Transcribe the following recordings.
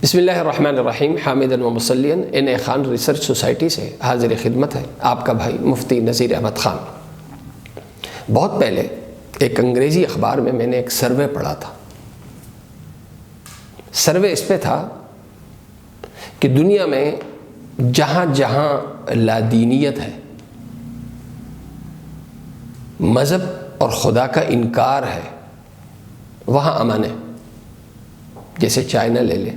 بسم اللہ الرحمن الرحیم، حامدن و مسلین ان اے خان ریسرچ سوسائٹی سے حاضر خدمت ہے آپ کا بھائی مفتی نذیر احمد خان۔ بہت پہلے ایک انگریزی اخبار میں نے ایک سروے پڑھا تھا۔ سروے اس پہ تھا کہ دنیا میں جہاں جہاں لادینیت ہے، مذہب اور خدا کا انکار ہے، وہاں امن ہے۔ جیسے چائنا لے لیں،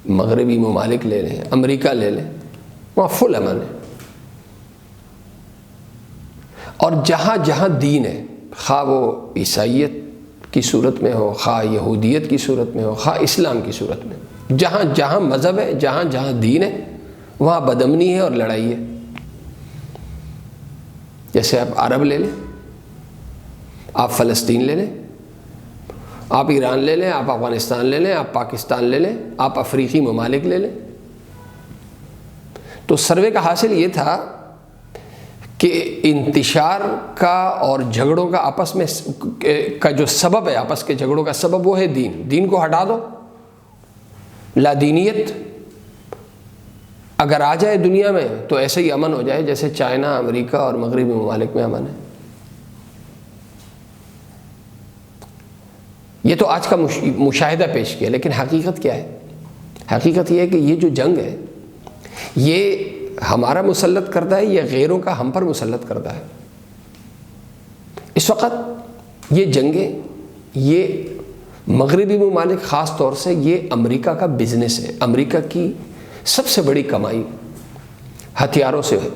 مغربی ممالک لے لیں، امریکہ لے لیں، وہاں فل امن ہے۔ اور جہاں جہاں دین ہے، خواہ وہ عیسائیت کی صورت میں ہو، خواہ یہودیت کی صورت میں ہو، خواہ اسلام کی صورت میں، جہاں جہاں مذہب ہے، جہاں جہاں دین ہے، وہاں بدامنی ہے اور لڑائی ہے۔ جیسے آپ عرب لے لیں، آپ فلسطین لے لیں، آپ ایران لے لیں، آپ افغانستان لے لیں، آپ پاکستان لے لیں، آپ افریقی ممالک لے لیں۔ تو سروے کا حاصل یہ تھا کہ انتشار کا اور جھگڑوں کا آپس میں کا جو سبب ہے، آپس کے جھگڑوں کا سبب وہ ہے دین۔ دین کو ہٹا دو، لادینیت اگر آ جائے دنیا میں تو ایسے ہی امن ہو جائے جیسے چائنا، امریکہ اور مغربی ممالک میں امن ہے۔ یہ تو آج کا مشاہدہ پیش کیا، لیکن حقیقت کیا ہے؟ حقیقت یہ ہے کہ یہ جو جنگ ہے یہ ہمارا مسلط کردہ ہے یا غیروں کا ہم پر مسلط کردہ ہے؟ اس وقت یہ جنگیں، یہ مغربی ممالک، خاص طور سے یہ امریکہ کا بزنس ہے۔ امریکہ کی سب سے بڑی کمائی ہتھیاروں سے ہے،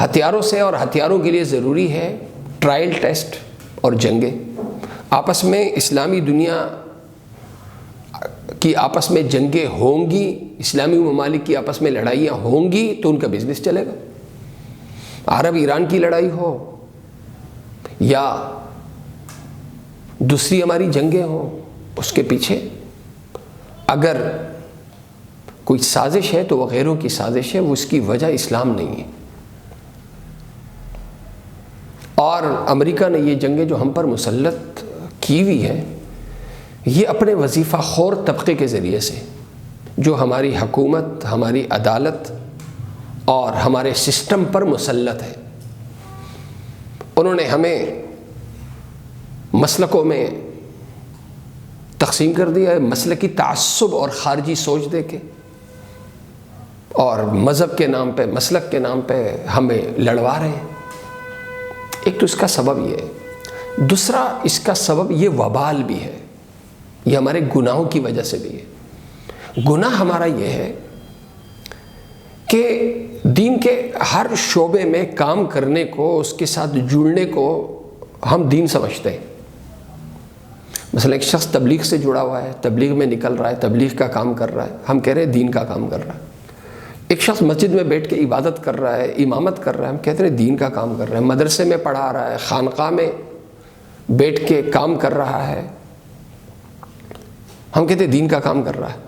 ہتھیاروں سے، اور ہتھیاروں کے لیے ضروری ہے ٹرائل ٹیسٹ اور جنگیں۔ آپس میں اسلامی دنیا کی آپس میں جنگیں ہوں گی، اسلامی ممالک کی آپس میں لڑائیاں ہوں گی تو ان کا بزنس چلے گا۔ عرب ایران کی لڑائی ہو یا دوسری ہماری جنگیں ہوں، اس کے پیچھے اگر کوئی سازش ہے تو وہ غیروں کی سازش ہے، وہ اس کی وجہ اسلام نہیں ہے۔ اور امریکہ نے یہ جنگیں جو ہم پر مسلط کی ہوئی ہے، یہ اپنے وظیفہ خور طبقے کے ذریعے سے، جو ہماری حکومت، ہماری عدالت اور ہمارے سسٹم پر مسلط ہے۔ انہوں نے ہمیں مسلکوں میں تقسیم کر دیا ہے، مسلکی تعصب اور خارجی سوچ دے کے، اور مذہب کے نام پہ، مسلک کے نام پہ ہمیں لڑوا رہے ہیں۔ ایک تو اس کا سبب یہ ہے، دوسرا اس کا سبب یہ وبال بھی ہے، یہ ہمارے گناہوں کی وجہ سے بھی ہے۔ گناہ ہمارا یہ ہے کہ دین کے ہر شعبے میں کام کرنے کو، اس کے ساتھ جڑنے کو ہم دین سمجھتے ہیں۔ مثلا ایک شخص تبلیغ سے جڑا ہوا ہے، تبلیغ میں نکل رہا ہے، تبلیغ کا کام کر رہا ہے، ہم کہہ رہے ہیں دین کا کام کر رہا ہے۔ ایک شخص مسجد میں بیٹھ کے عبادت کر رہا ہے، امامت کر رہا ہے، ہم کہتے ہیں دین کا کام کر رہا ہے۔ مدرسے میں پڑھا رہا ہے، خانقاہ میں بیٹھ کے کام کر رہا ہے، ہم کہتے ہیں دین کا کام کر رہا ہے۔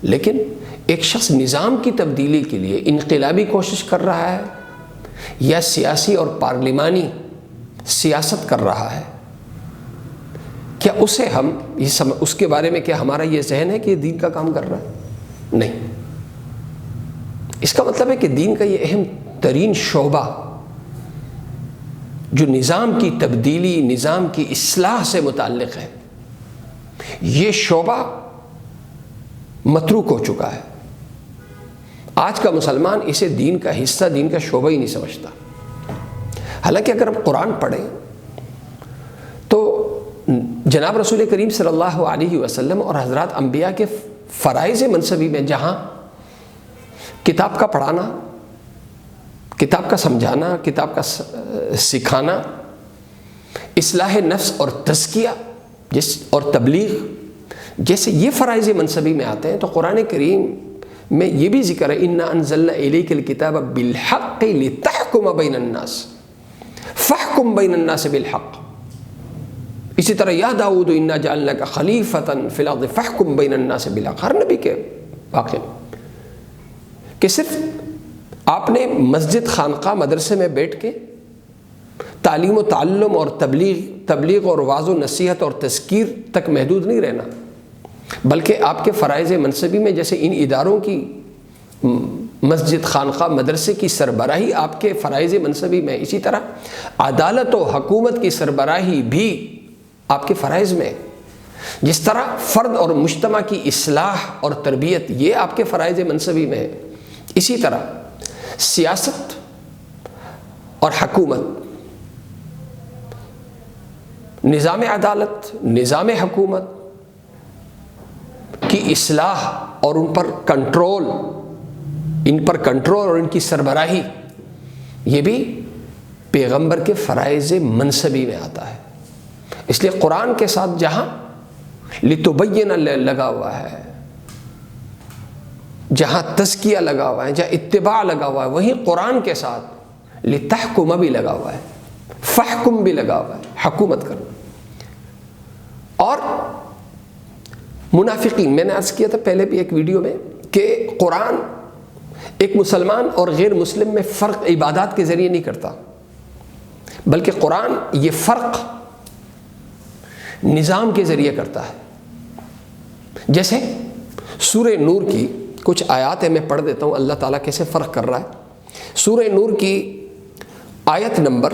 لیکن ایک شخص نظام کی تبدیلی کے لیے انقلابی کوشش کر رہا ہے یا سیاسی اور پارلیمانی سیاست کر رہا ہے، کیا اسے ہم اس کے بارے میں کیا ہمارا یہ ذہن ہے کہ یہ دین کا کام کر رہا ہے؟ نہیں۔ اس کا مطلب ہے کہ دین کا یہ اہم ترین شعبہ جو نظام کی تبدیلی، نظام کی اصلاح سے متعلق ہے، یہ شعبہ متروک ہو چکا ہے۔ آج کا مسلمان اسے دین کا حصہ، دین کا شعبہ ہی نہیں سمجھتا۔ حالانکہ اگر ہم قرآن پڑھیں تو جناب رسول کریم صلی اللہ علیہ وسلم اور حضرات انبیاء کے فرائض منصبی میں جہاں کتاب کا پڑھانا، کتاب کا سمجھانا، کتاب کا سکھانا، اصلاح نفس اور تزکیہ اور تبلیغ جیسے یہ فرائض منصبی میں آتے ہیں، تو قرآن کریم میں یہ بھی ذکر ہے اِنَّا أَنزَلْنَا إِلَيْكَ الْكِتَابَ بِالْحَقِّ لِتَحْكُمَ بَيْنَ النَّاسِ فَاحْكُم بَيْنَ النَّاسِ بِالْحَقِّ۔ اسی طرح یا داؤد اِنَّا جَعَلْنَاكَ خَلِيفَةً فِي الْأَرْضِ فَاحْكُم بَيْنَ النَّاسِ بِالْحَقِّ۔ ہر نبی کے واقعے کہ صرف آپ نے مسجد، خانقاہ، مدرسے میں بیٹھ کے تعلیم و تعلم اور تبلیغ اور وعظ و نصیحت اور تذکیر تک محدود نہیں رہنا، بلکہ آپ کے فرائض منصبی میں جیسے ان اداروں کی مسجد، خانقاہ، مدرسے کی سربراہی آپ کے فرائض منصبی میں، اسی طرح عدالت و حکومت کی سربراہی بھی آپ کے فرائض میں، جس طرح فرد اور مجتمع کی اصلاح اور تربیت یہ آپ کے فرائض منصبی میں ہے، اسی طرح سیاست اور حکومت، نظام عدالت، نظام حکومت کی اصلاح اور ان پر کنٹرول اور ان کی سربراہی یہ بھی پیغمبر کے فرائض منصبی میں آتا ہے۔ اس لیے قرآن کے ساتھ جہاں لتبین لگا ہوا ہے، جہاں تزکیہ لگا ہوا ہے، جہاں اتباع لگا ہوا ہے، وہیں قرآن کے ساتھ لتحکم بھی لگا ہوا ہے، فحکم بھی لگا ہوا ہے، حکومت کرنا۔ اور منافقین، میں نے عرض کیا تھا پہلے بھی ایک ویڈیو میں کہ قرآن ایک مسلمان اور غیر مسلم میں فرق عبادات کے ذریعے نہیں کرتا، بلکہ قرآن یہ فرق نظام کے ذریعے کرتا ہے۔ جیسے سورہ نور کی کچھ آیات ہیں، میں پڑھ دیتا ہوں اللہ تعالیٰ کیسے فرق کر رہا ہے۔ سورہ نور کی آیت نمبر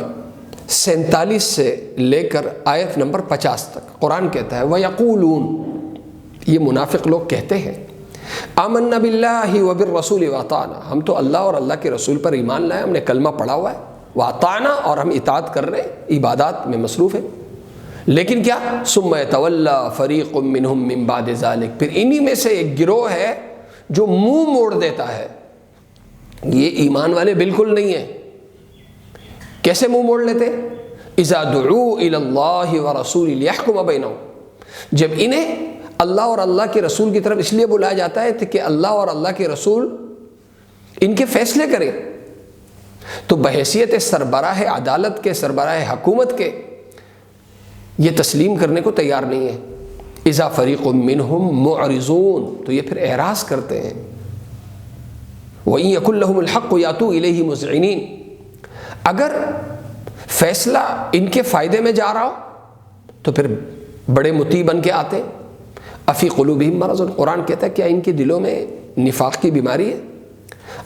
47 سے لے کر آیت نمبر 50 تک قرآن کہتا ہے وَيَقُولُونَ، یہ منافق لوگ کہتے ہیں، آمنا باللہ وبالرسول واطعنا، ہم تو اللہ اور اللہ کے رسول پر ایمان لائے، ہم نے کلمہ پڑھا ہوا ہے، واطعنا، اور ہم اطاعت کر رہے ہیں، عبادات میں مصروف ہیں، لیکن کیا ثم یتولی فریق منہم من بعد ذلک، پھر انہی میں سے ایک گروہ ہے جو منہ موڑ دیتا ہے۔ یہ ایمان والے بالکل نہیں ہیں۔ کیسے منہ موڑ لیتے؟ اذا دعوا الی اللہ ورسولہ لیحکم بینہم، جب انہیں اللہ اور اللہ کے رسول کی طرف اس لیے بلایا جاتا ہے کہ اللہ اور اللہ کے رسول ان کے فیصلے کریں، تو بحیثیت سربراہ عدالت کے، سربراہ حکومت کے، یہ تسلیم کرنے کو تیار نہیں ہے۔ اذا فریق منہم معرضون، تو یہ پھر اعراض کرتے ہیں۔ وَإِن يَكُن لَّهُمُ الْحَقُّ يَأْتُوا إِلَيْهِ مُذْعِنِينَ، اگر فیصلہ ان کے فائدے میں جا رہا ہو تو پھر بڑے مطیع بن کے آتے ہیں۔ افی قلوبہم مرض، قرآن کہتا ہے کیا ان کے دلوں میں نفاق کی بیماری ہے؟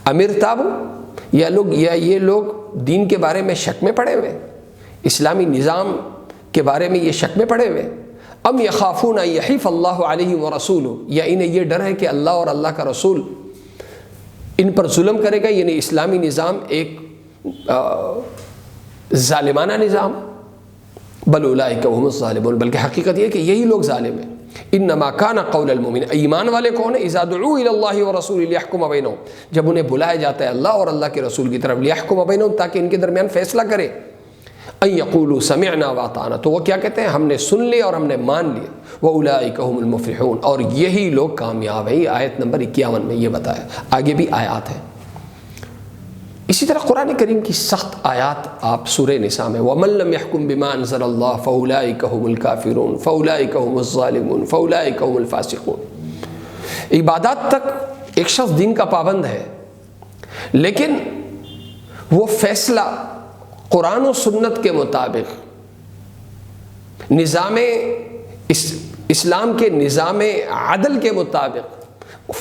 ام ارتابوا، یا یہ لوگ دین کے بارے میں شک میں پڑے ہوئے، اسلامی نظام کے بارے میں یہ شک میں پڑے ہوئے، ام یخافون ان یحیف اللہ علیہم ورسولہ، یا انہیں یہ ڈر ہے کہ اللہ اور اللہ کا رسول ان پر ظلم کرے گا، یعنی اسلامی نظام ایک ظالمانہ نظام، بل اولئک هم الظالمون، بلکہ حقیقت یہ کہ یہی لوگ ظالم ہیں۔ انما کان قول المؤمن، ایمان والے کون ہیں؟ اذا دعوا الی اللہ ورسولہ لیحکم بینہم، جب انہیں بلایا جاتا ہے اللہ اور اللہ کے رسول کی طرف، لیحکم بینہم، تاکہ ان کے درمیان فیصلہ کرے، ان یقولوا سمعنا واطعنا، تو وہ کیا کہتے ہیں؟ ہم نے سن لیا اور ہم نے مان لیا، واولئک هم المفلحون، اور یہی لوگ کامیاب ہیں۔ یہ آیت نمبر 51 میں یہ بتایا، آگے بھی آیات ہیں۔ اسی طرح قرآن کریم کی سخت آیات آپ سورہ نساء میں، وَمَن لَّمْ يَحْكُم بِمَا أَنزَلَ اللَّهُ فَأُولَٰئِكَ هُمُ الْكَافِرُونَ فَأُولَٰئِكَ هُمُ الظَّالِمُونَ فَأُولَٰئِكَ هُمُ الْفَاسِقُونَ۔ عبادات تک ایک شخص دین کا پابند ہے، لیکن وہ فیصلہ قرآن و سنت کے مطابق، نظام اسلام کے نظام عدل کے مطابق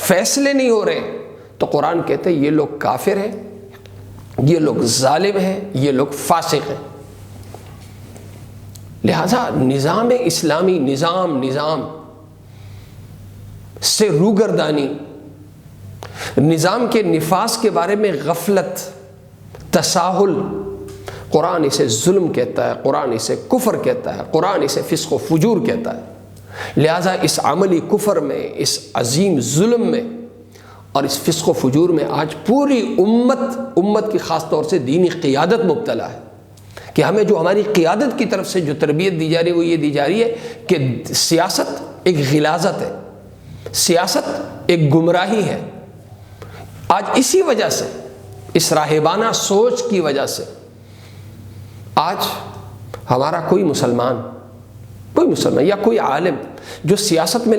فیصلے نہیں ہو رہے، تو قرآن کہتے ہیں یہ لوگ کافر ہیں، یہ لوگ ظالم ہیں، یہ لوگ فاسق ہیں۔ لہذا نظام اسلامی، نظام سے روگردانی، نظام کے نفاذ کے بارے میں غفلت، تساہل، قرآن اسے ظلم کہتا ہے، قرآن اسے کفر کہتا ہے، قرآن اسے فسق و فجور کہتا ہے۔ لہذا اس عملی کفر میں، اس عظیم ظلم میں اور اس فسق و فجور میں آج پوری امت کی خاص طور سے دینی قیادت مبتلا ہے، کہ ہمیں جو ہماری قیادت کی طرف سے جو تربیت دی جا رہی ہے وہ یہ دی جا رہی ہے کہ سیاست ایک غلاظت ہے، سیاست ایک گمراہی ہے۔ آج اسی وجہ سے، اس راہبانہ سوچ کی وجہ سے، آج ہمارا کوئی مسلمان یا کوئی عالم جو سیاست میں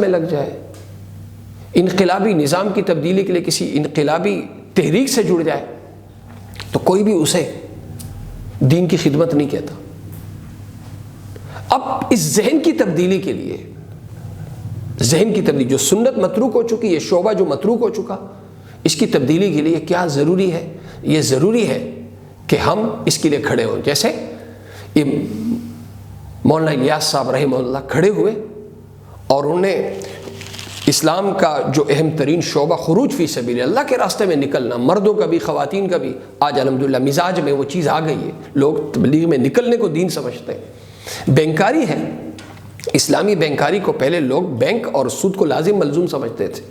لگ جائے، انقلابی نظام کی تبدیلی کے لیے کسی انقلابی تحریک سے جڑ جائے، تو کوئی بھی اسے دین کی خدمت نہیں کہتا۔ اب اس ذہن کی تبدیلی کے لیے، ذہن کی تبدیلی، جو سنت متروک ہو چکی، یہ شعبہ جو متروک ہو چکا، اس کی تبدیلی کے لیے کیا ضروری ہے؟ یہ ضروری ہے کہ ہم اس کے لیے کھڑے ہوں. جیسے یہ مولانا الیاس صاحب رحمہ اللہ کھڑے ہوئے اور انہوں نے اسلام کا جو اہم ترین شعبہ خروج فی سبیل اللہ کے راستے میں نکلنا، مردوں کا بھی خواتین کا بھی، آج الحمدللہ مزاج میں وہ چیز آ گئی ہے، لوگ تبلیغ میں نکلنے کو دین سمجھتے ہیں. بینکاری ہے، اسلامی بینکاری کو پہلے لوگ بینک اور سود کو لازم ملزوم سمجھتے تھے.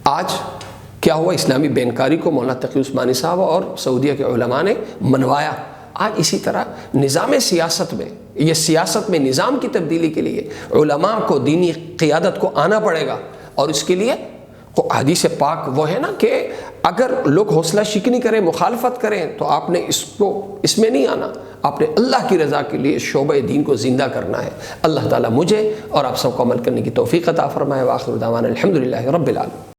آج کیا ہوا؟ اسلامی بینکاری کو مولانا تقی عثمانی صاحب اور سعودیہ کے علماء نے منوایا. آج اسی طرح نظام سیاست میں، یہ سیاست میں نظام کی تبدیلی کے لیے علماء کو، دینی قیادت کو آنا پڑے گا. اور اس کے لیے حدیث پاک وہ ہے نا کہ اگر لوگ حوصلہ شکنی کریں، مخالفت کریں، تو آپ نے اس میں نہیں آنا، آپ نے اللہ کی رضا کے لیے شعبہ دین کو زندہ کرنا ہے. اللہ تعالیٰ مجھے اور آپ سب کو عمل کرنے کی توفیق عطا فرمائے. وآخر دعوانا الحمدللہ رب العالمین.